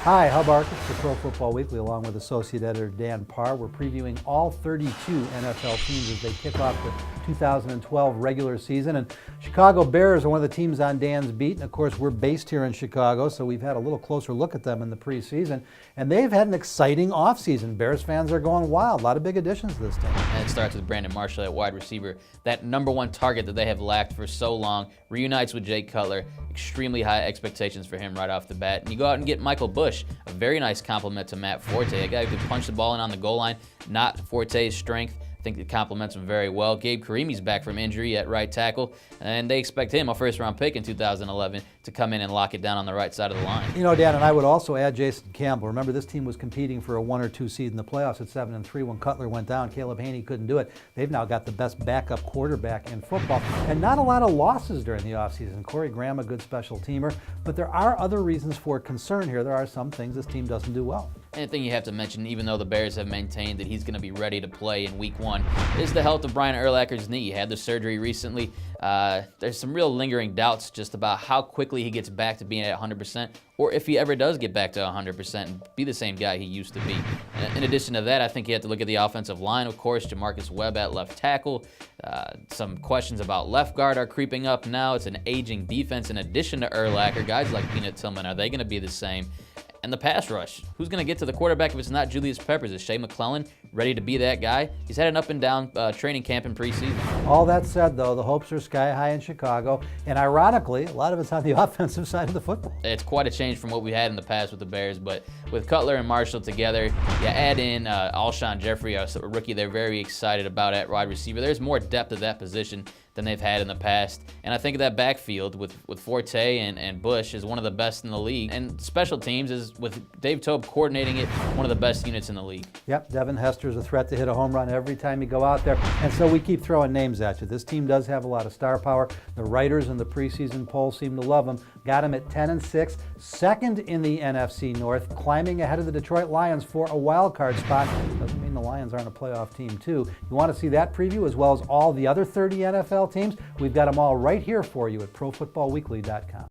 Hi, Hub Arkus for Pro Football Weekly, along with Associate Editor Dan Parr. We're previewing all 32 NFL teams as they kick off the 2012 regular season. And Chicago Bears are one of the teams on Dan's beat. And of course, we're based here in Chicago, so we've had a little closer look at them in the preseason. And they've had an exciting offseason. Bears fans are going wild. A lot of big additions to this team. And it starts with Brandon Marshall at wide receiver. That number one target that they have lacked for so long reunites with Jake Cutler. Extremely high expectations for him right off the bat. And you go out and get Michael Bush, a very nice compliment to Matt Forte, a guy who can punch the ball in on the goal line, not Forte's strength. I think it complements him very well. Gabe Karimi's back from injury at right tackle, and they expect him, a first-round pick in 2011, to come in and lock it down on the right side of the line. You know, Dan, and I would also add Jason Campbell. Remember, this team was competing for a 1 or 2 seed in the playoffs at 7-3 when Cutler went down. Caleb Haney couldn't do it. They've now got the best backup quarterback in football, and not a lot of losses during the offseason. Corey Graham, a good special teamer, but there are other reasons for concern here. There are some things this team doesn't do well. And the thing you have to mention, even though the Bears have maintained that he's going to be ready to play in Week 1, is the health of Brian Urlacher's knee. He had the surgery recently. There's some real lingering doubts just about how quickly he gets back to being at 100%, or if he ever does get back to 100% and be the same guy he used to be. In addition to that, I think you have to look at the offensive line, of course. Jamarcus Webb at left tackle. Some questions about left guard are creeping up now. It's an aging defense in addition to Urlacher. Guys like Peanut Tillman, are they going to be the same? And the pass rush. Who's going to get to the quarterback if it's not Julius Peppers? Is Shea McClellan ready to be that guy? He's had an up and down training camp in preseason. All that said, though, the hopes are sky high in Chicago. And ironically, a lot of it's on the offensive side of the football. It's quite a change from what we had in the past with the Bears. But with Cutler and Marshall together, you add in Alshon Jeffrey, a rookie they're very excited about at wide receiver. There's more depth at that position than they've had in the past. And I think that backfield with Forte and Bush is one of the best in the league. And special teams is, with Dave Toub coordinating it, one of the best units in the league. Yep, Devin Hester's a threat to hit a home run every time you go out there. And so we keep throwing names at you. This team does have a lot of star power. The writers in the preseason poll seem to love them. Got him at 10-6, second in the NFC North, climbing ahead of the Detroit Lions for a wild card spot. Doesn't mean the Lions aren't a playoff team too. You want to see that preview as well as all the other 30 NFL teams? We've got them all right here for you at ProFootballWeekly.com.